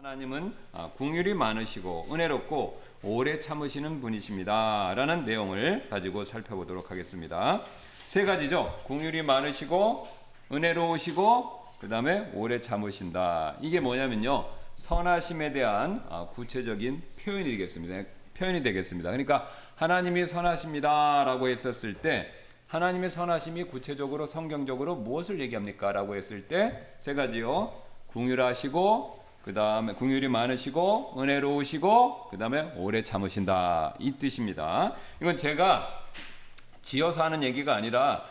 하나님은 긍휼이 많으시고 은혜롭고 오래 참으시는 분이십니다 라는 내용을 가지고 살펴보도록 하겠습니다. 세 가지죠. 긍휼이 많으시고 은혜로우시고 그 다음에 오래 참으신다. 이게 뭐냐면요, 선하심에 대한 구체적인 표현이 되겠습니다. 그러니까 하나님이 선하십니다 라고 했었을 때, 하나님의 선하심이 구체적으로 성경적으로 무엇을 얘기합니까 라고 했을 때 세 가지요. 긍휼하시고, 그 다음에 긍휼이 많으시고 은혜로우시고 그 다음에 오래 참으신다, 이 뜻입니다. 이건 제가 지어서 하는 얘기가 아니라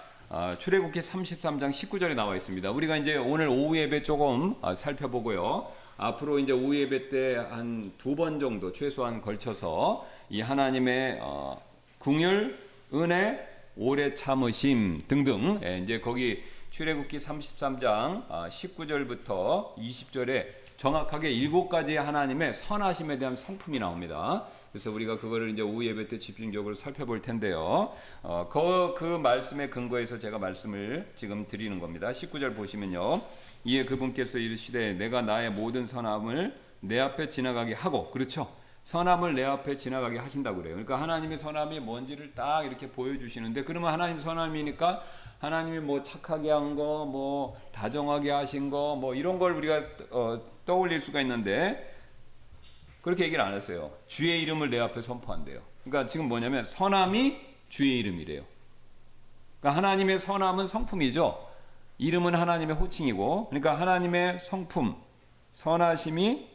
출애굽기 33장 19절에 나와 있습니다. 우리가 이제 오늘 오후 예배 조금 살펴보고요, 앞으로 이제 오후 예배 때 한 2번 정도 최소한 걸쳐서 이 하나님의 긍휼, 은혜, 오래 참으심 등등, 이제 거기 출애굽기 33장 19절부터 20절에 정확하게 7가지의 하나님의 선하심에 대한 성품이 나옵니다. 그래서 우리가 그거를 이제 오후 예배 때 집중적으로 살펴볼 텐데요. 그 말씀에 근거해서 제가 말씀을 지금 드리는 겁니다. 19절 보시면요, 이에 그분께서 이르시되 내가 나의 모든 선함을 내 앞에 지나가게 하고, 그렇죠? 선함을 내 앞에 지나가게 하신다고 그래요. 그러니까 하나님의 선함이 뭔지를 딱 이렇게 보여주시는데, 그러면 하나님 선함이니까 하나님이 뭐 착하게 한 거, 뭐 다정하게 하신 거, 뭐 이런 걸 우리가 떠올릴 수가 있는데, 그렇게 얘기를 안 했어요. 주의 이름을 내 앞에 선포한대요. 그러니까 지금 뭐냐면 선함이 주의 이름이래요. 그러니까 하나님의 선함은 성품이죠. 이름은 하나님의 호칭이고, 그러니까 하나님의 성품, 선하심이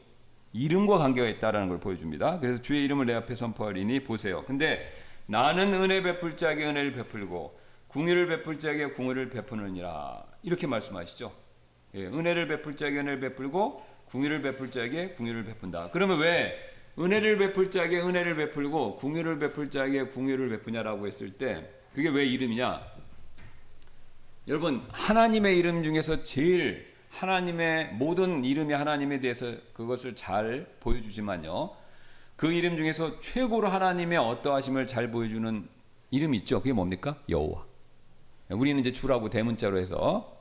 이름과 관계가 있다라는 걸 보여줍니다. 그래서 주의 이름을 내 앞에 선포하리니 보세요. 근데 나는 은혜 베풀 자에게 은혜를 베풀고 긍휼을 베풀 자에게 긍휼을 베푸느니라, 이렇게 말씀하시죠. 은혜를 베풀 자에게 은혜를 베풀고 긍휼을 베풀 자에게 긍휼을 베푼다. 그러면 왜 은혜를 베풀 자에게 은혜를 베풀고 긍휼을 베풀 자에게 긍휼을 베푸냐라고 했을 때 그게 왜 이름이냐? 여러분, 하나님의 이름 중에서 제일, 하나님의 모든 이름이 하나님에 대해서 그것을 잘 보여주지만요, 그 이름 중에서 최고로 하나님의 어떠하심을 잘 보여주는 이름이 있죠. 그게 뭡니까? 여호와. 우리는 이제 주라고 대문자로 해서,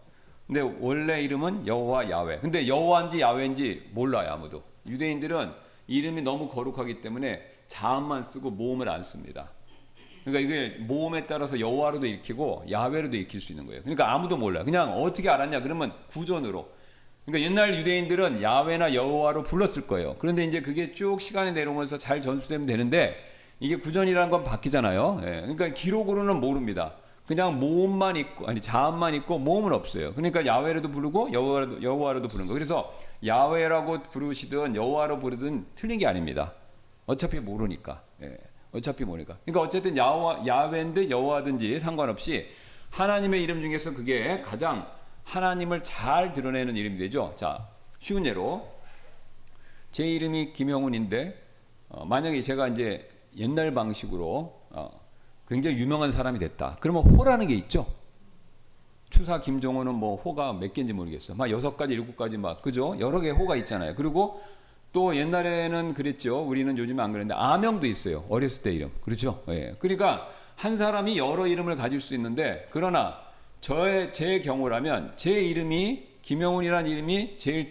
근데 원래 이름은 여호와 야훼. 근데 여호와인지 야훼인지 몰라요, 아무도. 유대인들은 이름이 너무 거룩하기 때문에 자음만 쓰고 모음을 안 씁니다. 그러니까 이게 모음에 따라서 여호와로도 읽히고 야훼로도 읽힐 수 있는 거예요. 그러니까 아무도 몰라요. 그냥 어떻게 알았냐 그러면 구전으로. 그러니까 옛날 유대인들은 야훼나 여호와로 불렀을 거예요. 그런데 이제 그게 쭉 시간이 내려오면서 잘 전수되면 되는데, 이게 구전이라는 건 바뀌잖아요. 그러니까 기록으로는 모릅니다. 그냥 모음만 있고, 아니 자음만 있고 모음은 없어요. 그러니까 야훼로도 부르고 여호와로도 부르는 거예요. 그래서 야훼라고 부르시든 여호와로 부르든 틀린 게 아닙니다. 어차피 모르니까. 어차피 모르니까. 그러니까 어쨌든 야훼든 여호와든지 상관없이 하나님의 이름 중에서 그게 가장 하나님을 잘 드러내는 이름이 되죠. 자, 쉬운 예로 제 이름이 김영훈인데 만약에 제가 이제 옛날 방식으로 굉장히 유명한 사람이 됐다. 그러면 호라는 게 있죠. 추사 김종호는 뭐 호가 몇 개인지 모르겠어요. 막 6가지, 7가지 막, 그죠? 여러 개의 호가 있잖아요. 그리고 또 옛날에는 그랬죠. 우리는 요즘은 안 그랬는데 아명도 있어요. 어렸을 때 이름. 그렇죠? 그러니까 한 사람이 여러 이름을 가질 수 있는데, 그러나 제 경우라면 제 이름이 김영훈이라는 이름이 제일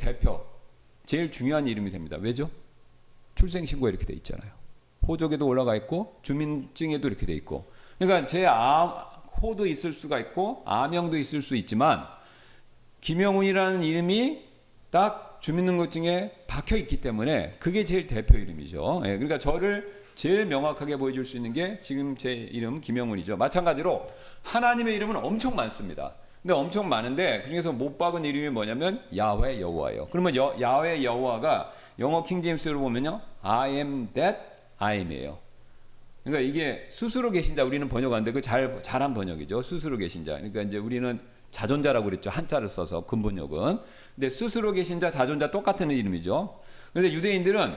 제일 중요한 이름이 됩니다. 왜죠? 출생신고에 이렇게 돼 있잖아요. 호적에도 올라가 있고 주민증에도 이렇게 돼 있고. 그러니까 제 호도 있을 수가 있고 아명도 있을 수 있지만 김영훈이라는 이름이 딱 주민등록증에 박혀 있기 때문에 그게 제일 대표 이름이죠. 그러니까 저를 제일 명확하게 보여줄 수 있는 게 지금 제 이름 김영훈이죠. 마찬가지로 하나님의 이름은 엄청 많습니다. 근데 엄청 많은데 그중에서 못 박은 이름이 뭐냐면 야훼 여호와예요. 그러면 야훼 여호와가 영어 킹제임스로 보면요, I am that I am이에요. 그러니까 이게 스스로 계신 자, 우리는 번역하는데 그 잘한 번역이죠. 스스로 계신 자. 그러니까 이제 우리는 자존자라고 그랬죠. 한자를 써서 근본역은. 근데 스스로 계신 자, 자존자 똑같은 이름이죠. 그런데 유대인들은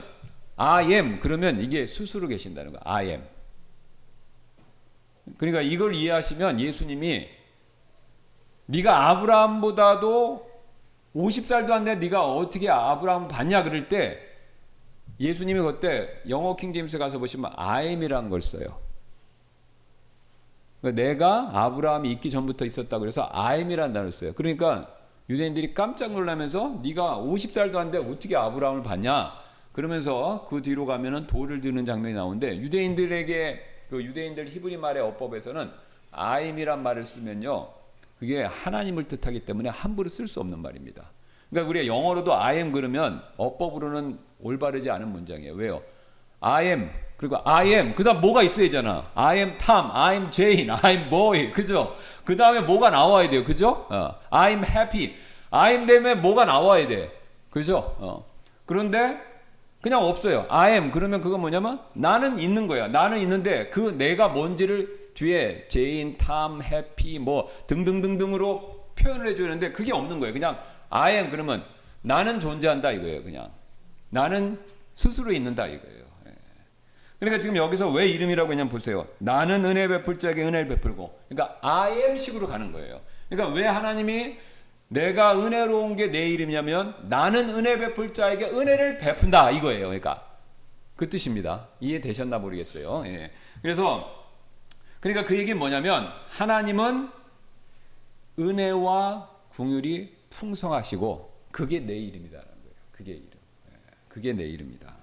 I am 그러면 이게 스스로 계신다는 거야. I am. 그러니까 이걸 이해하시면 예수님이 네가 아브라함보다도 50살도 안 돼 네가 어떻게 아브라함 봤냐 그럴 때 예수님이 그때 영어 킹제임스 가서 보시면 I am이라는 걸 써요. 그러니까 내가 아브라함이 있기 전부터 있었다고 그래서 I am이라는 단어를 써요. 그러니까 유대인들이 깜짝 놀라면서 네가 50살도 안 돼 어떻게 아브라함을 봤냐? 그러면서 그 뒤로 가면은 돌을 드는 장면이 나오는데 유대인들에게 그 유대인들 히브리 말의 어법에서는 아임이란 말을 쓰면요. 그게 하나님을 뜻하기 때문에 함부로 쓸 수 없는 말입니다. 그러니까 우리가 영어로도 I am 그러면 어법으로는 올바르지 않은 문장이에요. 왜요? I am 그리고 I am 그다음 뭐가 있어야 되잖아. I am Tom, I am Jane, I am boy. 그죠? 그다음에 뭐가 나와야 돼요. 그죠? I am happy. I am 되면 뭐가 나와야 돼. 그죠? 그런데 그냥 없어요. I am 그러면 그건 뭐냐면 나는 있는 거야. 나는 있는데 그 내가 뭔지를 뒤에 Jane, Tom, happy 뭐 등등등등으로 표현을 해줘야 되는데 그게 없는 거예요. 그냥 I am 그러면 나는 존재한다 이거예요. 그냥 나는 스스로 있는다 이거예요. 그러니까 지금 여기서 왜 이름이라고 했냐면 보세요. 나는 은혜 베풀 자에게 은혜를 베풀고 그러니까 I am 식으로 가는 거예요. 그러니까 왜 하나님이 내가 은혜로운 게 내 이름이냐면 나는 은혜 베풀 자에게 은혜를 베푼다 이거예요. 그러니까 그 뜻입니다. 이해되셨나 모르겠어요. 예. 그래서 그러니까 그 얘기는 뭐냐면 하나님은 은혜와 긍휼이 풍성하시고 그게 내 이름이다라는 거예요. 그게 이름. 예. 그게 내 이름이다.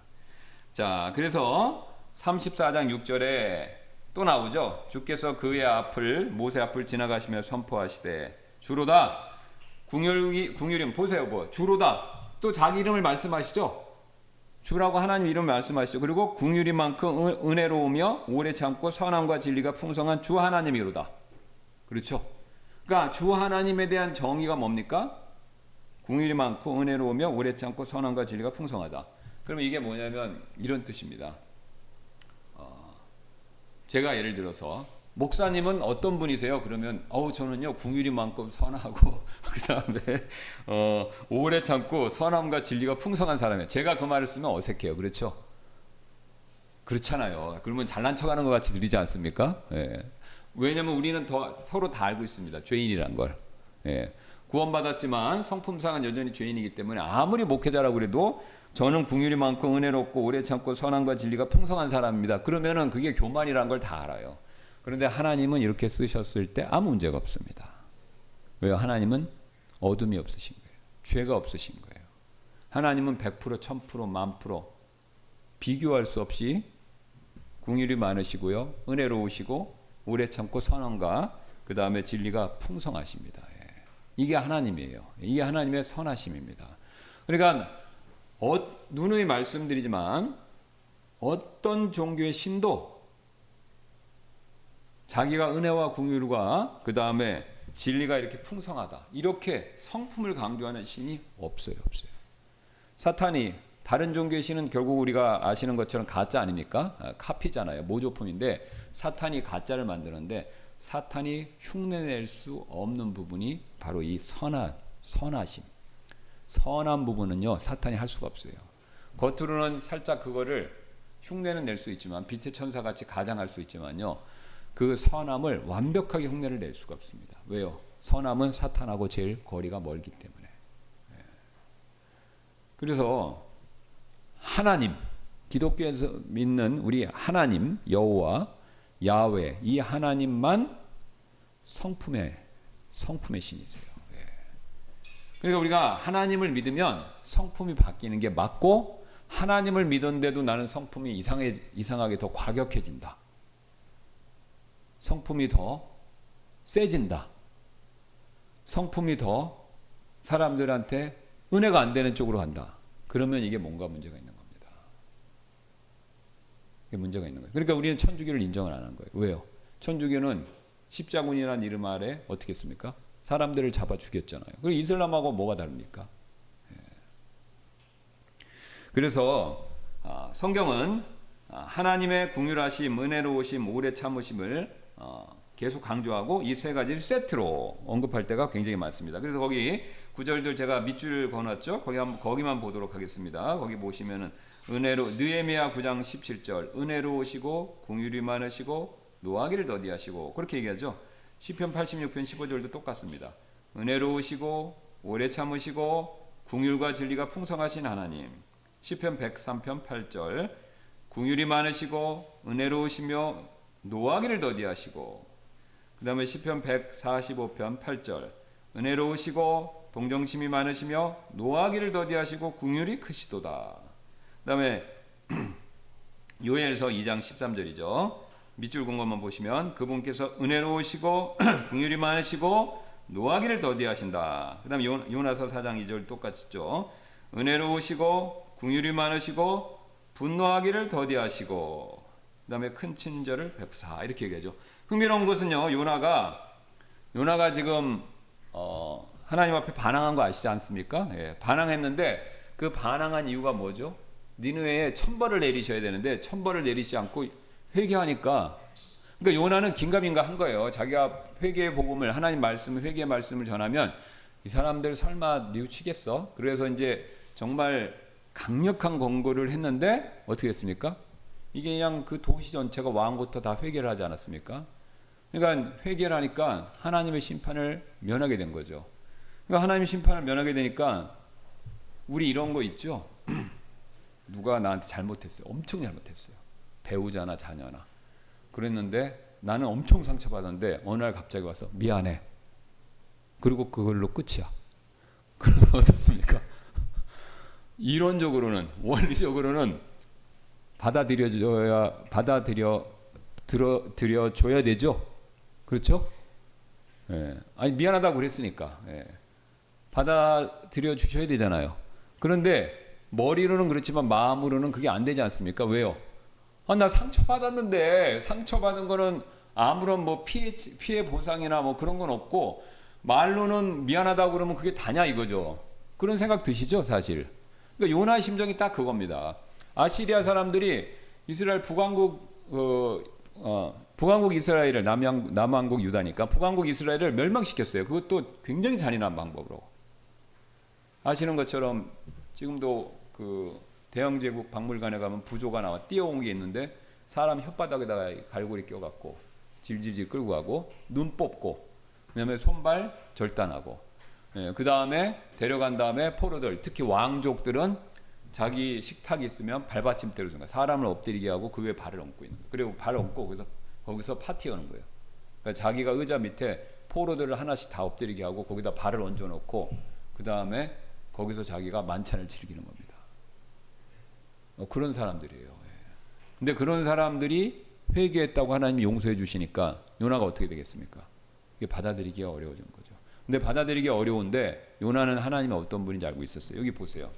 자, 그래서 34장 6절에 또 나오죠. 주께서 그의 앞을 모세 앞을 지나가시며 선포하시되 주로다 긍휼이 보세요. 뭐 주로다 또 자기 이름을 말씀하시죠. 주라고 하나님 이름을 말씀하시죠. 그리고 긍휼이 많고 은혜로우며 오래 참고 선함과 진리가 풍성한 주 하나님이로다. 그렇죠. 그러니까 주 하나님에 대한 정의가 뭡니까? 긍휼이 많고 은혜로우며 오래 참고 선함과 진리가 풍성하다. 그러면 이게 뭐냐면 이런 뜻입니다. 제가 예를 들어서 목사님은 어떤 분이세요? 그러면 저는요 긍휼이 많고 선하고 그다음에 오래 참고 선함과 진리가 풍성한 사람이에요. 제가 그 말을 쓰면 어색해요. 그렇죠? 그렇잖아요. 그러면 잘난 척하는 것 같이 들리지 않습니까? 예. 왜냐하면 우리는 서로 다 알고 있습니다. 죄인이란 걸. 예. 구원받았지만 성품상은 여전히 죄인이기 때문에 아무리 목회자라고 그래도 저는 긍휼이 많고 은혜롭고 오래 참고 선함과 진리가 풍성한 사람입니다. 그러면은 그게 교만이란 걸 다 알아요. 그런데 하나님은 이렇게 쓰셨을 때 아무 문제가 없습니다. 왜요? 하나님은 어둠이 없으신 거예요. 죄가 없으신 거예요. 하나님은 100%, 1000%, 만프로 비교할 수 없이 긍휼이 많으시고요. 은혜로우시고 오래 참고 선함과 그 다음에 진리가 풍성하십니다. 예. 이게 하나님이에요. 이게 하나님의 선하심입니다. 그러니까 누누이 말씀드리지만 어떤 종교의 신도 자기가 은혜와 긍휼과 그 다음에 진리가 이렇게 풍성하다 이렇게 성품을 강조하는 신이 없어요. 사탄이 다른 종교의 신은 결국 우리가 아시는 것처럼 가짜 아닙니까? 카피잖아요. 모조품인데 사탄이 가짜를 만드는데 사탄이 흉내낼 수 없는 부분이 바로 이 선하심. 선한 부분은요 사탄이 할 수가 없어요. 겉으로는 살짝 그거를 흉내는 낼 수 있지만 빛의 천사같이 가장할 수 있지만요 그 선함을 완벽하게 흉내를 낼 수가 없습니다. 왜요? 선함은 사탄하고 제일 거리가 멀기 때문에. 그래서 하나님, 기독교에서 믿는 우리 하나님 여호와 야훼 이 하나님만 성품의 신이세요. 그러니까 우리가 하나님을 믿으면 성품이 바뀌는 게 맞고 하나님을 믿었는데도 나는 성품이 이상하게 더 과격해진다. 성품이 더 세진다. 성품이 더 사람들한테 은혜가 안 되는 쪽으로 간다. 그러면 이게 뭔가 문제가 있는 겁니다. 이게 문제가 있는 거예요. 그러니까 우리는 천주교를 인정을 안 하는 거예요. 왜요? 천주교는 십자군이라는 이름 아래 어떻게 했습니까? 사람들을 잡아 죽였잖아요. 그리고 이슬람하고 뭐가 다릅니까? 그래서 성경은 하나님의 긍휼하심, 은혜로우심, 오래 참으심을 계속 강조하고 이 세 가지를 세트로 언급할 때가 굉장히 많습니다. 그래서 거기 구절들 제가 밑줄 그어놨죠. 거기만 보도록 하겠습니다. 거기 보시면은 느헤미야 9장 17절 은혜로우시고 긍휼이 많으시고 노하기를 더디하시고 그렇게 얘기하죠. 시편 86편 15절도 똑같습니다. 은혜로우시고 오래 참으시고 긍휼과 진리가 풍성하신 하나님. 시편 103편 8절 긍휼이 많으시고 은혜로우시며 노하기를 더디하시고 그 다음에 시편 145편 8절 은혜로우시고 동정심이 많으시며 노하기를 더디하시고 긍휼이 크시도다. 그다음에 요엘서 2장 13절이죠. 밑줄 긋은 것만 보시면 그분께서 은혜로우시고 긍휼이 많으시고 노하기를 더디하신다. 그다음 요나서 4장 2절 똑같죠. 은혜로우시고 긍휼이 많으시고 분노하기를 더디하시고 그다음에 큰 친절을 베푸사 이렇게 얘기하죠. 흥미로운 것은요. 요나가 지금 하나님 앞에 반항한 거 아시지 않습니까? 예, 반항했는데 그 반항한 이유가 뭐죠? 니느웨에 천벌을 내리셔야 되는데 천벌을 내리지 않고 회개하니까 그러니까 요나는 긴가민가 한 거예요. 자기가 회개의 복음을 하나님 말씀 회개의 말씀을 전하면 이 사람들 설마 뉘우치겠어? 그래서 이제 정말 강력한 권고를 했는데 어떻게 했습니까? 이게 그냥 그 도시 전체가 왕부터 다 회개를 하지 않았습니까? 그러니까 회개를 하니까 하나님의 심판을 면하게 된 거죠. 그러니까 하나님의 심판을 면하게 되니까 우리 이런 거 있죠. 누가 나한테 잘못했어요. 엄청 잘못했어요. 배우자나 자녀나. 그랬는데 나는 엄청 상처받았는데 어느 날 갑자기 와서 미안해. 그리고 그걸로 끝이야. 그러면 어떻습니까? 이론적으로는 원리적으로는 받아들여줘야 되죠. 그렇죠? 예. 아니 미안하다고 그랬으니까 예. 받아들여 주셔야 되잖아요. 그런데 머리로는 그렇지만 마음으로는 그게 안 되지 않습니까? 왜요? 나 상처받았는데 상처받은 거는 아무런 뭐 피해 보상이나 뭐 그런 건 없고 말로는 미안하다고 그러면 그게 다냐 이거죠. 그런 생각 드시죠, 사실. 그러니까 요나의 심정이 딱 그겁니다. 아시리아 사람들이 이스라엘 북왕국 이스라엘을 남왕국 유다니까 북왕국 이스라엘을 멸망시켰어요. 그것도 굉장히 잔인한 방법으로. 아시는 것처럼 지금도 그 대형 제국 박물관에 가면 부조가 나와 띄어온 게 있는데 사람 혓바닥에다가 갈고리 껴갖고 질질질 끌고 가고 눈 뽑고 그다음에 손발 절단하고 그 다음에 데려간 다음에 포로들 특히 왕족들은 자기 식탁이 있으면 발받침대로 준 거야. 사람을 엎드리게 하고 그 위에 발을 얹고 있는 거예요. 그리고 발을 얹고 거기서 파티하는 거예요. 그러니까 자기가 의자 밑에 포로들을 하나씩 다 엎드리게 하고 거기다 발을 얹어놓고 그 다음에 거기서 자기가 만찬을 즐기는 겁니다. 그런 사람들이에요. 근데 그런 사람들이 회개했다고 하나님이 용서해 주시니까 요나가 어떻게 되겠습니까? 이게 받아들이기가 어려워진 거죠. 근데 받아들이기 어려운데 요나는 하나님의 어떤 분인지 알고 있었어요. 여기 보세요.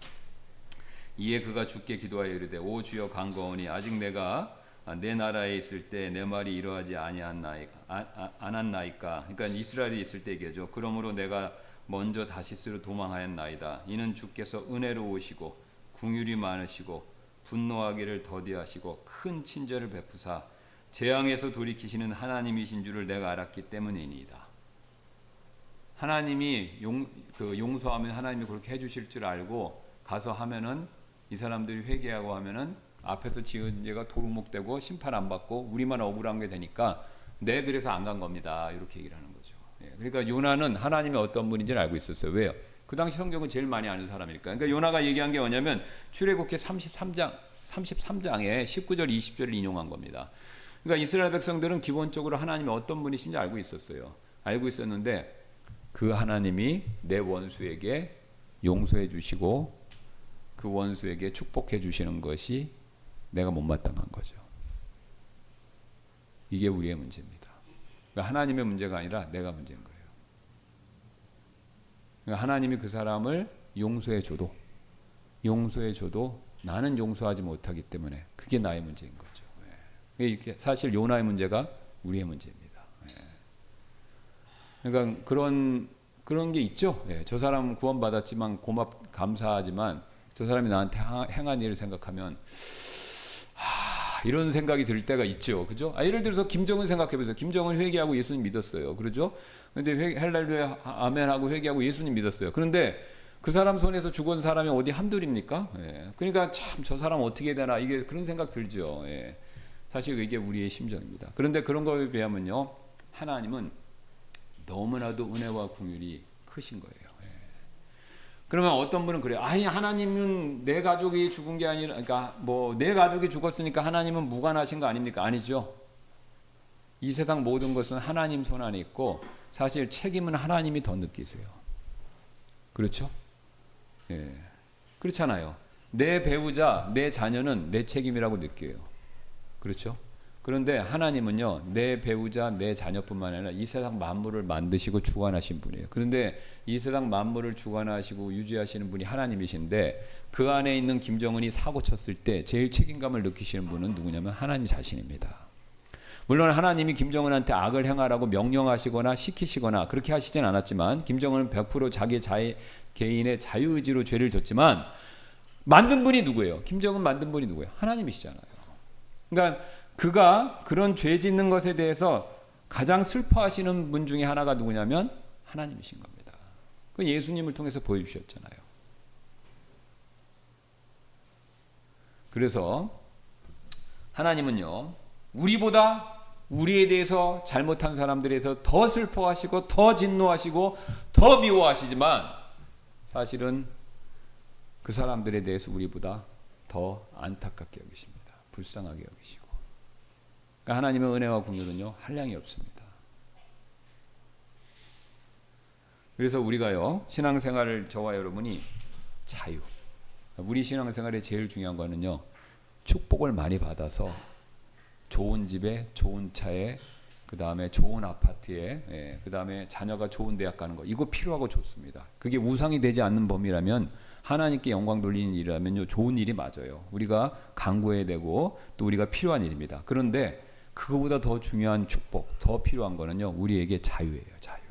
이에 그가 주께 기도하여 이르되 오 주여 간구하오니 아직 내가 내 나라에 있을 때 내 말이 이러하지 않았나이까. 그러니까 이스라엘에 있을 때 얘기하죠. 그러므로 내가 먼저 다시스로 도망하였나이다. 이는 주께서 은혜로우시고 긍휼이 많으시고 분노하기를 더디하시고 큰 친절을 베푸사 재앙에서 돌이키시는 하나님이신 줄을 내가 알았기 때문이니이다. 하나님이 용서하면 하나님이 그렇게 해주실 줄 알고 가서 하면은 이 사람들이 회개하고 하면은 앞에서 지은 죄가 도루묵되고 심판 안 받고 우리만 억울한 게 되니까 그래서 안 간 겁니다. 이렇게 얘기를 하는 거죠. 그러니까 요나는 하나님의 어떤 분인지를 알고 있었어요. 왜요? 그 당시 성경은 제일 많이 아는 사람이니까. 그러니까 요나가 얘기한 게 뭐냐면 출애굽기 33장에 19절 20절을 인용한 겁니다. 그러니까 이스라엘 백성들은 기본적으로 하나님이 어떤 분이신지 알고 있었어요. 알고 있었는데 그 하나님이 내 원수에게 용서해 주시고 그 원수에게 축복해 주시는 것이 내가 못마땅한 거죠. 이게 우리의 문제입니다. 그러니까 하나님의 문제가 아니라 내가 문제인 거예요. 그러니까 하나님이 그 사람을 용서해 줘도 나는 용서하지 못하기 때문에 그게 나의 문제인 거죠. 이게 사실 요나의 문제가 우리의 문제입니다. 그러니까 그런 게 있죠. 저 사람은 구원받았지만 감사하지만 저 사람이 나한테 행한 일을 생각하면 이런 생각이 들 때가 있죠. 그죠? 예를 들어서 김정은 생각해 보세요. 김정은 회개하고 예수님 믿었어요. 그러죠? 근데 할렐루야 아멘하고 회개하고 예수님 믿었어요. 그런데 그 사람 손에서 죽은 사람이 어디 한둘입니까? 그러니까 참 저 사람 어떻게 되나 이게 그런 생각 들죠. 사실 이게 우리의 심정입니다. 그런데 그런 거에 비하면요. 하나님은 너무나도 은혜와 긍휼이 크신 거예요. 그러면 어떤 분은 그래요. 아니 하나님은 내 가족이 죽은 게 아니라 그러니까 뭐 내 가족이 죽었으니까 하나님은 무관하신 거 아닙니까? 아니죠. 이 세상 모든 것은 하나님 손 안에 있고 사실 책임은 하나님이 더 느끼세요. 그렇죠? 예. 그렇잖아요. 내 배우자, 내 자녀는 내 책임이라고 느껴요. 그렇죠? 그런데 하나님은요, 내 배우자, 내 자녀뿐만 아니라 이 세상 만물을 만드시고 주관하신 분이에요. 그런데 이 세상 만물을 주관하시고 유지하시는 분이 하나님이신데 그 안에 있는 김정은이 사고 쳤을 때 제일 책임감을 느끼시는 분은 누구냐면 하나님 자신입니다. 물론 하나님이 김정은한테 악을 행하라고 명령하시거나 시키시거나 그렇게 하시진 않았지만 김정은은 100% 자기 개인의 자유의지로 죄를 졌지만 만든 분이 누구예요? 김정은 만든 분이 누구예요? 하나님이시잖아요. 그러니까 그가 그런 죄 짓는 것에 대해서 가장 슬퍼하시는 분 중에 하나가 누구냐면 하나님이신 겁니다. 그 예수님을 통해서 보여주셨잖아요. 그래서 하나님은요, 우리보다 우리에 대해서 잘못한 사람들에 대해서 더 슬퍼하시고 더 진노하시고 더 미워하시지만 사실은 그 사람들에 대해서 우리보다 더 안타깝게 여기십니다. 불쌍하게 여기시고. 그러니까 하나님의 은혜와 긍휼은요, 한량이 없습니다. 그래서 우리가요, 신앙생활을 저와 여러분이 자유. 우리 신앙생활에 제일 중요한 거는요, 축복을 많이 받아서 좋은 집에, 좋은 차에, 그 다음에 좋은 아파트에, 그 다음에 자녀가 좋은 대학 가는 거, 이거 필요하고 좋습니다. 그게 우상이 되지 않는 범위라면, 하나님께 영광 돌리는 일이라면요, 좋은 일이 맞아요. 우리가 강구해야 되고 또 우리가 필요한 일입니다. 그런데 그거보다 더 중요한 축복, 더 필요한 거는요, 우리에게 자유예요. 자유.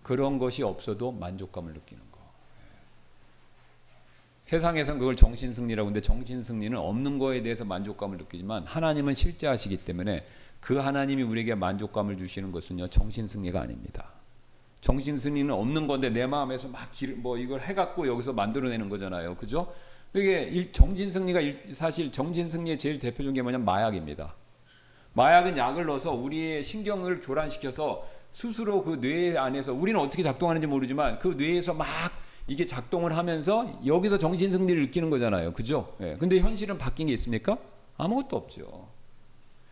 그런 것이 없어도 만족감을 느끼는 거. 세상에선 그걸 정신승리라고 하는데 정신승리는 없는 거에 대해서 만족감을 느끼지만 하나님은 실제하시기 때문에 그 하나님이 우리에게 만족감을 주시는 것은요, 정신승리가 아닙니다. 정신승리는 없는 건데 내 마음에서 막 이걸 해갖고 여기서 만들어내는 거잖아요. 그죠? 이게 정신승리가 사실 정신승리의 제일 대표적인 게 뭐냐면 마약입니다. 마약은 약을 넣어서 우리의 신경을 교란시켜서 스스로 그 뇌 안에서 우리는 어떻게 작동하는지 모르지만 그 뇌에서 막 이게 작동을 하면서 여기서 정신승리를 느끼는 거잖아요. 그죠? 예. 근데 현실은 바뀐 게 있습니까? 아무것도 없죠.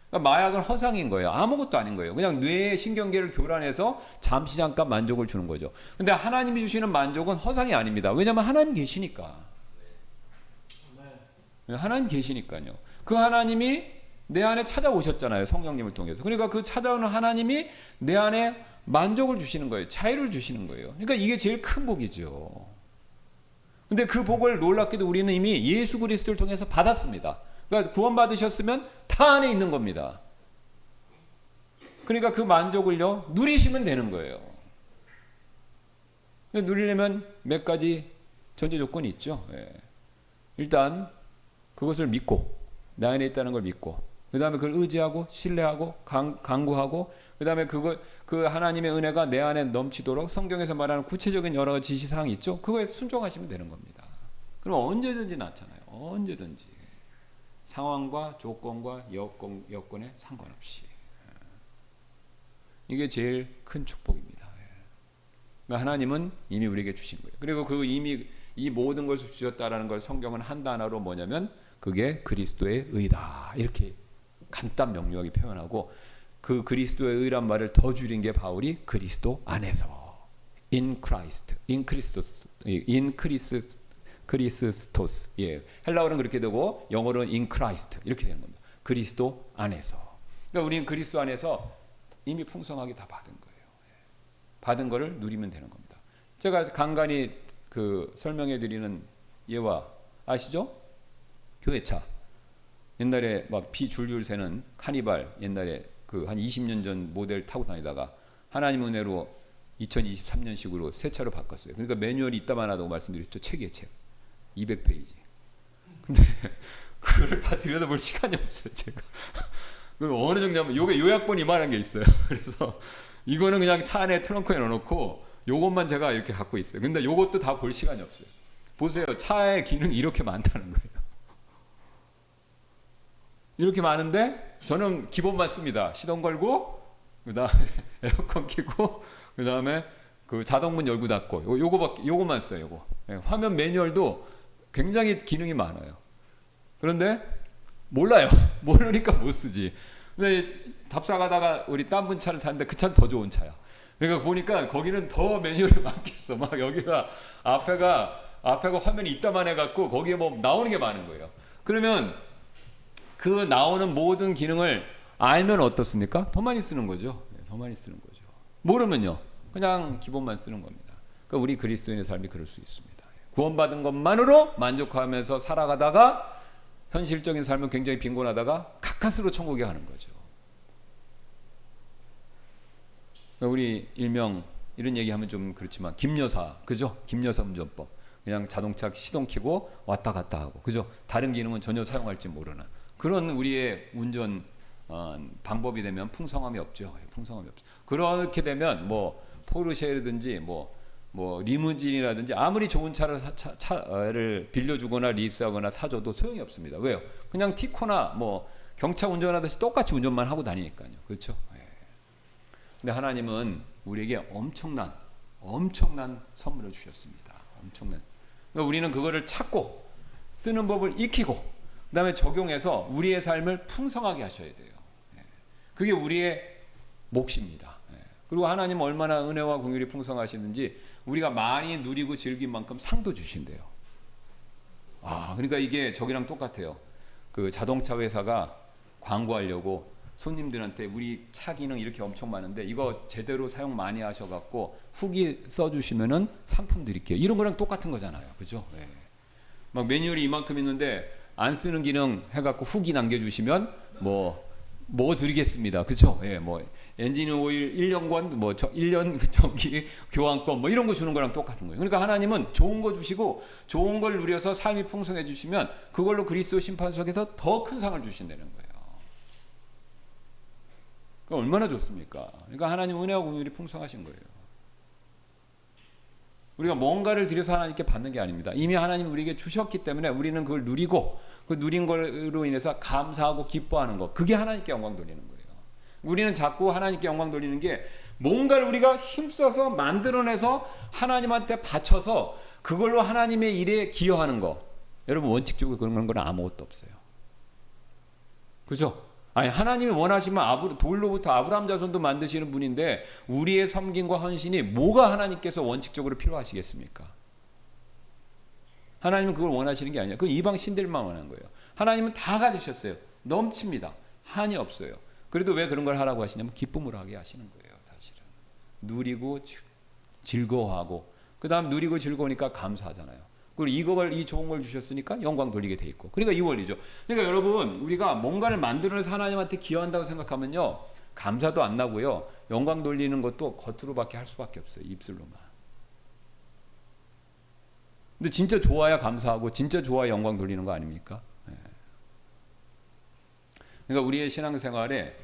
그러니까 마약은 허상인 거예요. 아무것도 아닌 거예요. 그냥 뇌의 신경계를 교란해서 잠시 잠깐 만족을 주는 거죠. 근데 하나님이 주시는 만족은 허상이 아닙니다. 왜냐하면 하나님 계시니까. 하나님 계시니까요. 그 하나님이 내 안에 찾아오셨잖아요. 성령님을 통해서. 그러니까 그 찾아오는 하나님이 내 안에 만족을 주시는 거예요. 자유를 주시는 거예요. 그러니까 이게 제일 큰 복이죠. 근데 그 복을 놀랍게도 우리는 이미 예수 그리스도를 통해서 받았습니다. 그러니까 구원받으셨으면 다 안에 있는 겁니다. 그러니까 그 만족을요, 누리시면 되는 거예요. 누리려면 몇 가지 전제 조건이 있죠. 예. 일단 그것을 믿고, 내 안에 있다는 걸 믿고, 그 다음에 그걸 의지하고 신뢰하고 강구하고, 그 다음에 그 하나님의 은혜가 내 안에 넘치도록 성경에서 말하는 구체적인 여러 가지 지시사항이 있죠. 그거에 순종하시면 되는 겁니다. 그럼 언제든지 나타나요. 언제든지. 상황과 조건과 여건에 상관없이. 이게 제일 큰 축복입니다. 그러니까 하나님은 이미 우리에게 주신 거예요. 그리고 그 이미 이 모든 것을 주셨다라는 걸 성경은 한 단어로 뭐냐면 그게 그리스도의 의다. 이렇게 간단 명료하게 표현하고 그 그리스도의 의란 말을 더 줄인 게 바울이 그리스도 안에서 in Christ, 크리스토스. 예. 헬라어는 그렇게 되고 영어로는 in Christ 이렇게 되는 겁니다. 그리스도 안에서. 그러니까 우리는 그리스도 안에서 이미 풍성하게 다 받은 거예요. 받은 거를 누리면 되는 겁니다. 제가 간간히 그 설명해 드리는 예화 아시죠? 교회차. 옛날에 막 비 줄줄 새는 카니발 옛날에 그 한 20년 전 모델 타고 다니다가 하나님 은혜로 2023년식으로 새 차로 바꿨어요. 그러니까 매뉴얼이 있다만 하다고 말씀드렸죠. 책이에요, 책. 200페이지. 근데 그걸 다 들여다볼 시간이 없어요, 제가. 어느 정도냐면 요게 요약본 이만한 게 있어요. 그래서 이거는 그냥 차 안에 트렁크에 넣어놓고 요것만 제가 이렇게 갖고 있어요. 근데 요것도 다 볼 시간이 없어요. 보세요. 차의 기능이 이렇게 많다는 거예요. 이렇게 많은데 저는 기본만 씁니다. 시동 걸고 그다음에 에어컨 켜고 그다음에 그 자동문 열고 닫고 요거만 써요. 요거. 네, 화면 매뉴얼도 굉장히 기능이 많아요. 그런데 몰라요. 모르니까 못 쓰지. 근데 답사 가다가 우리 딴 분 차를 탔는데 그 차는 더 좋은 차야. 그러니까 보니까 거기는 더 매뉴얼이 많겠어. 막 여기가 앞에가 화면이 이따만 해갖고 거기에 뭐 나오는 게 많은 거예요. 그러면 그 나오는 모든 기능을 알면 어떻습니까? 더 많이 쓰는 거죠. 더 많이 쓰는 거죠. 모르면요, 그냥 기본만 쓰는 겁니다. 그러니까 우리 그리스도인의 삶이 그럴 수 있습니다. 구원받은 것만으로 만족하면서 살아가다가 현실적인 삶은 굉장히 빈곤하다가 가까스로 천국에 가는 거죠. 그러니까 우리 일명 이런 얘기하면 좀 그렇지만 김여사, 그죠? 김여사 운전법. 그냥 자동차 시동 켜고 왔다 갔다 하고, 그죠? 다른 기능은 전혀 사용할지 모르는 그런 우리의 운전 방법이 되면 풍성함이 없죠. 풍성함이 없죠. 그렇게 되면 뭐 포르쉐라든지 뭐 리무진이라든지 아무리 좋은 차를 빌려주거나 리스하거나 사줘도 소용이 없습니다. 왜요? 그냥 티코나 뭐 경차 운전하듯이 똑같이 운전만 하고 다니니까요. 그렇죠? 근데 하나님은 우리에게 엄청난 선물을 주셨습니다. 엄청난. 그러니까 우리는 그거를 찾고 쓰는 법을 익히고 그다음에 적용해서 우리의 삶을 풍성하게 하셔야 돼요. 그게 우리의 몫입니다. 그리고 하나님 얼마나 은혜와 긍휼이 풍성하시는지 우리가 많이 누리고 즐긴 만큼 상도 주신대요. 그러니까 이게 저기랑 똑같아요. 그 자동차 회사가 광고하려고 손님들한테 우리 차 기능 이렇게 엄청 많은데 이거 제대로 사용 많이 하셔갖고 후기 써주시면은 상품 드릴게요. 이런 거랑 똑같은 거잖아요. 그죠? 막 매뉴얼이 이만큼 있는데 안 쓰는 기능 해갖고 후기 남겨주시면 뭐 드리겠습니다. 그죠? 뭐 엔진 오일 1년권, 뭐 1년 정기 교환권 뭐 이런 거 주는 거랑 똑같은 거예요. 그러니까 하나님은 좋은 거 주시고 좋은 걸 누려서 삶이 풍성해 주시면 그걸로 그리스도 심판석에서 더 큰 상을 주신다는 거예요. 그러니까 얼마나 좋습니까? 그러니까 하나님 은혜와 긍휼이 풍성하신 거예요. 우리가 뭔가를 드려서 하나님께 받는 게 아닙니다. 이미 하나님이 우리에게 주셨기 때문에 우리는 그걸 누리고 그 누린 걸로 인해서 감사하고 기뻐하는 것, 그게 하나님께 영광 돌리는 거예요. 우리는 자꾸 하나님께 영광 돌리는 게 뭔가를 우리가 힘써서 만들어내서 하나님한테 바쳐서 그걸로 하나님의 일에 기여하는 거. 여러분 원칙적으로 그런 건 아무것도 없어요. 그죠? 아니 하나님이 원하시면 돌로부터 아브라함 자손도 만드시는 분인데 우리의 섬김과 헌신이 뭐가 하나님께서 원칙적으로 필요하시겠습니까? 하나님은 그걸 원하시는 게 아니에요. 그건 이방 신들만 원하는 거예요. 하나님은 다 가지셨어요. 넘칩니다. 한이 없어요. 그래도 왜 그런 걸 하라고 하시냐면 기쁨으로 하게 하시는 거예요. 사실은 누리고 즐거워하고 그 다음 누리고 즐거우니까 감사하잖아요. 그리고 이 좋은 걸 주셨으니까 영광 돌리게 돼 있고. 그러니까 이 원리죠. 그러니까 여러분 우리가 뭔가를 만들어내서 하나님한테 기여한다고 생각하면요 감사도 안 나고요 영광 돌리는 것도 겉으로밖에 할 수밖에 없어요. 입술로만. 근데 진짜 좋아야 감사하고 진짜 좋아야 영광 돌리는 거 아닙니까? 그러니까 우리의 신앙생활의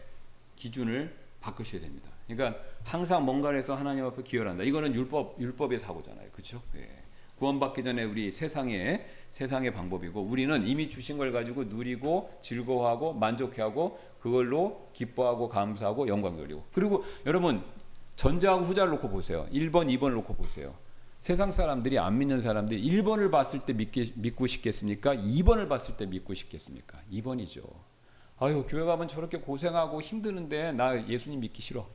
기준을 바꾸셔야 됩니다. 그러니까 항상 뭔가를 해서 하나님 앞에 기여를 한다. 이거는 율법의 사고잖아요. 그렇죠? 구원받기 전에 우리 세상의 방법이고 우리는 이미 주신 걸 가지고 누리고 즐거워하고 만족해하고 그걸로 기뻐하고 감사하고 영광 돌리고. 그리고 여러분 전자하고 후자를 놓고 보세요. 1번, 2번을 놓고 보세요. 세상 사람들이 안 믿는 사람들이 1번을 봤을 때 믿고 싶겠습니까? 2번을 봤을 때 믿고 싶겠습니까? 2번이죠. 아유 교회 가면 저렇게 고생하고 힘드는데 나 예수님 믿기 싫어.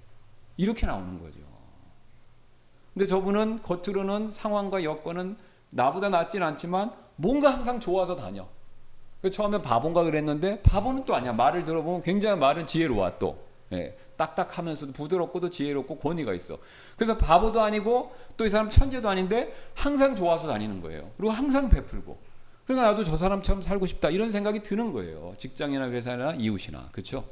이렇게 나오는 거죠. 근데 저분은 겉으로는 상황과 여건은 나보다 낫진 않지만 뭔가 항상 좋아서 다녀. 처음에 바본가 그랬는데 바보는 또 아니야. 말을 들어보면 굉장히 말은 지혜로워 또. 딱딱하면서도 부드럽고도 지혜롭고 권위가 있어. 그래서 바보도 아니고 또 이 사람 천재도 아닌데 항상 좋아서 다니는 거예요. 그리고 항상 베풀고. 그러니까 나도 저 사람처럼 살고 싶다 이런 생각이 드는 거예요. 직장이나 회사나 이웃이나. 그렇죠?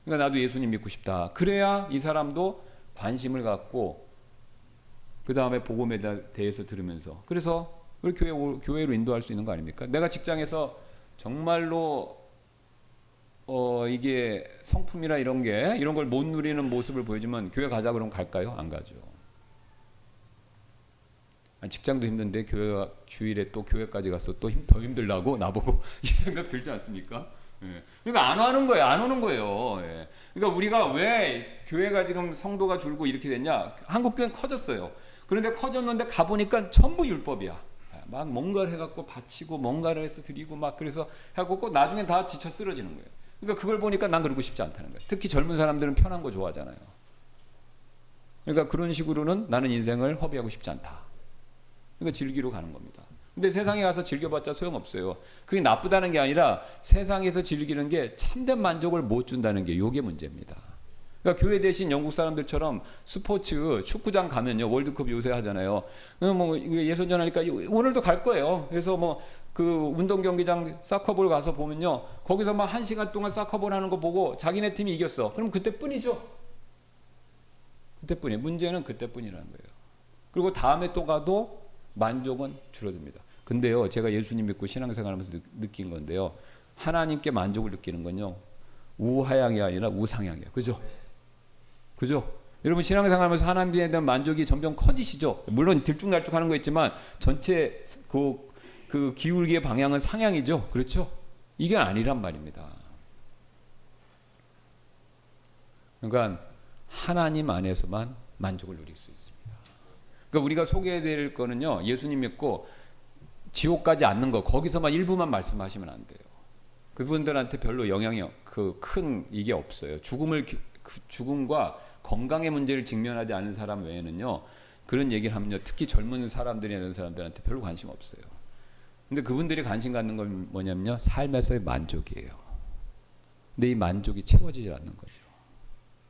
그러니까 나도 예수님 믿고 싶다. 그래야 이 사람도 관심을 갖고 그 다음에 복음에 대해서 들으면서 그래서 우리 교회로 인도할 수 있는 거 아닙니까? 내가 직장에서 정말로 이게 성품이나 이런 걸 못 누리는 모습을 보여주면 교회 가자 그러면 갈까요? 안 가죠. 직장도 힘든데 주일에 또 교회까지 가서 또 더 힘들다고 나보고 이 생각 들지 않습니까? 그러니까 안 오는 거예요. 그러니까 우리가 왜 교회가 지금 성도가 줄고 이렇게 됐냐? 한국 교회는 커졌어요. 그런데 커졌는데 가보니까 전부 율법이야. 막 뭔가를 해갖고 바치고 뭔가를 해서 드리고 막 그래서 해갖고 나중엔 다 지쳐 쓰러지는 거예요. 그러니까 그걸 보니까 난 그러고 싶지 않다는 거예요. 특히 젊은 사람들은 편한 거 좋아하잖아요. 그러니까 그런 식으로는 나는 인생을 허비하고 싶지 않다. 그러니까 즐기러 가는 겁니다. 근데 세상에 가서 즐겨봤자 소용없어요. 그게 나쁘다는 게 아니라 세상에서 즐기는 게 참된 만족을 못 준다는 게 요게 문제입니다. 그러니까 교회 대신 영국 사람들처럼 스포츠 축구장 가면요, 월드컵 요새 하잖아요. 뭐 예선전 하니까 오늘도 갈 거예요. 그래서 뭐 그 운동 경기장 사커볼 가서 보면요, 거기서 막 1시간 동안 사커볼 하는 거 보고 자기네 팀이 이겼어. 그럼 그때뿐이죠. 그때뿐이에요. 문제는 그때뿐이라는 거예요. 그리고 다음에 또 가도 만족은 줄어듭니다. 근데요, 제가 예수님 믿고 신앙생활하면서 느낀 건데요, 하나님께 만족을 느끼는 건요, 우하향이 아니라 우상향이에요. 그죠? 그죠? 여러분 신앙생활하면서 하나님에 대한 만족이 점점 커지시죠? 물론 들쭉날쭉하는 거 있지만 전체 그 기울기의 방향은 상향이죠. 그렇죠? 이게 아니란 말입니다. 그러니까 하나님 안에서만 만족을 누릴 수 있습니다. 그러니까 우리가 소개해드릴 거는요, 예수님 믿고 지옥 가지 않는 거, 거기서만 일부만 말씀하시면 안 돼요. 그분들한테 별로 영향이 큰 이게 없어요. 죽음과 건강의 문제를 직면하지 않은 사람 외에는요, 그런 얘기를 하면요, 특히 젊은 사람들이나 이런 사람들한테 별로 관심 없어요. 근데 그분들이 관심 갖는 건 뭐냐면요, 삶에서의 만족이에요. 근데 이 만족이 채워지지 않는 거죠.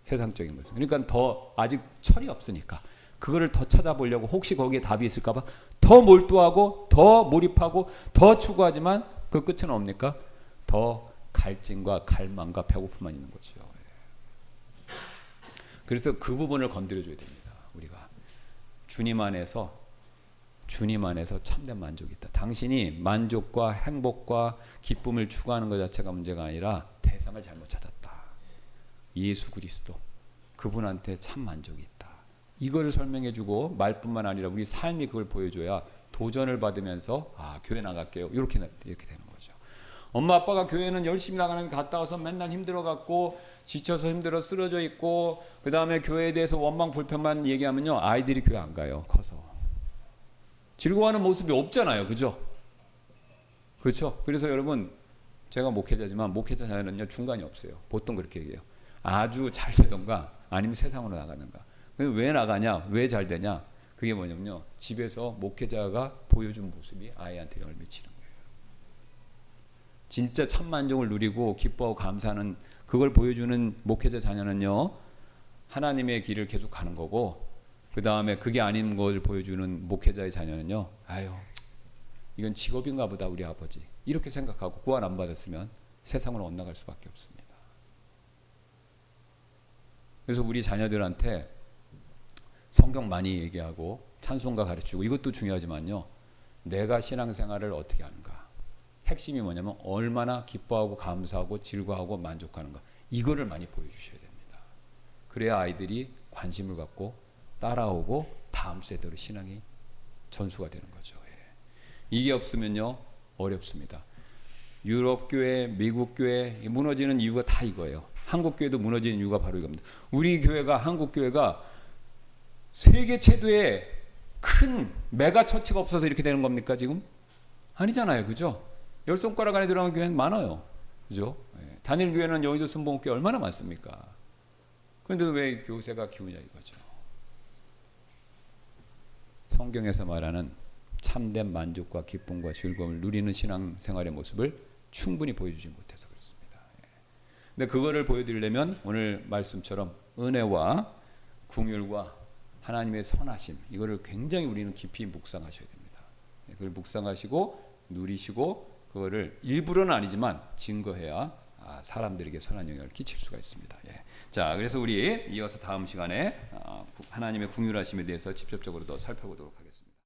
세상적인 것은. 그러니까 더 아직 철이 없으니까 그거를 더 찾아보려고, 혹시 거기에 답이 있을까 봐 더 몰두하고 더 몰입하고 더 추구하지만 그 끝은 뭡니까? 더 갈증과 갈망과 배고픔만 있는 거죠. 그래서 그 부분을 건드려줘야 됩니다. 우리가 주님 안에서 참된 만족이 있다. 당신이 만족과 행복과 기쁨을 추구하는 것 자체가 문제가 아니라 대상을 잘못 찾았다. 예수 그리스도, 그분한테 참 만족이 있다. 이걸 설명해주고 말뿐만 아니라 우리 삶이 그걸 보여줘야 도전을 받으면서 교회 나갈게요, 이렇게 되는 거죠. 엄마 아빠가 교회는 열심히 나가는 갔다 와서 맨날 힘들어갖고 지쳐서 힘들어 쓰러져 있고, 그 다음에 교회에 대해서 원망 불평만 얘기하면요, 아이들이 교회 안 가요. 커서 즐거워하는 모습이 없잖아요. 그죠? 그렇죠? 그래서 여러분, 제가 목회자지만 목회자 자녀는요, 중간이 없어요. 보통 그렇게 얘기해요. 아주 잘 되던가 아니면 세상으로 나가는가. 왜 나가냐, 왜 잘 되냐, 그게 뭐냐면요, 집에서 목회자가 보여준 모습이 아이한테 영향을 미치는 거예요. 진짜 참 만족을 누리고 기뻐하고 감사하는 그걸 보여주는 목회자 자녀는요, 하나님의 길을 계속 가는 거고, 그 다음에 그게 아닌 걸 보여주는 목회자의 자녀는요, 아유, 이건 직업인가 보다 우리 아버지, 이렇게 생각하고 구원 안 받았으면 세상으로 엇나갈 수밖에 없습니다. 그래서 우리 자녀들한테 성경 많이 얘기하고 찬송가 가르치고, 이것도 중요하지만요, 내가 신앙생활을 어떻게 하는가, 핵심이 뭐냐면 얼마나 기뻐하고 감사하고 즐거워하고 만족하는가, 이거를 많이 보여주셔야 됩니다. 그래야 아이들이 관심을 갖고 따라오고 다음 세대로 신앙이 전수가 되는 거죠. 이게 없으면요, 어렵습니다. 유럽 교회, 미국 교회 무너지는 이유가 다 이거예요. 한국 교회도 무너지는 이유가 바로 이겁니다. 우리 교회가, 한국 교회가 세계 최대의 큰 메가 처치가 없어서 이렇게 되는 겁니까 지금? 아니잖아요. 그죠? 10손가락 안에 들어가는 교회는 많아요. 그죠? 단일 교회는 여의도 순복음교회 얼마나 많습니까? 그런데 왜 교세가 기우냐 이거죠. 성경에서 말하는 참된 만족과 기쁨과 즐거움을 누리는 신앙생활의 모습을 충분히 보여주지 못해서 그렇습니다. 근데 그거를 보여드리려면 오늘 말씀처럼 은혜와 긍휼과 하나님의 선하심, 이거를 굉장히 우리는 깊이 묵상하셔야 됩니다. 그걸 묵상하시고 누리시고 그거를 일부러는 아니지만 증거해야 사람들에게 선한 영향을 끼칠 수가 있습니다. 자, 그래서 우리 이어서 다음 시간에 하나님의 긍휼하심에 대해서 직접적으로 더 살펴보도록 하겠습니다.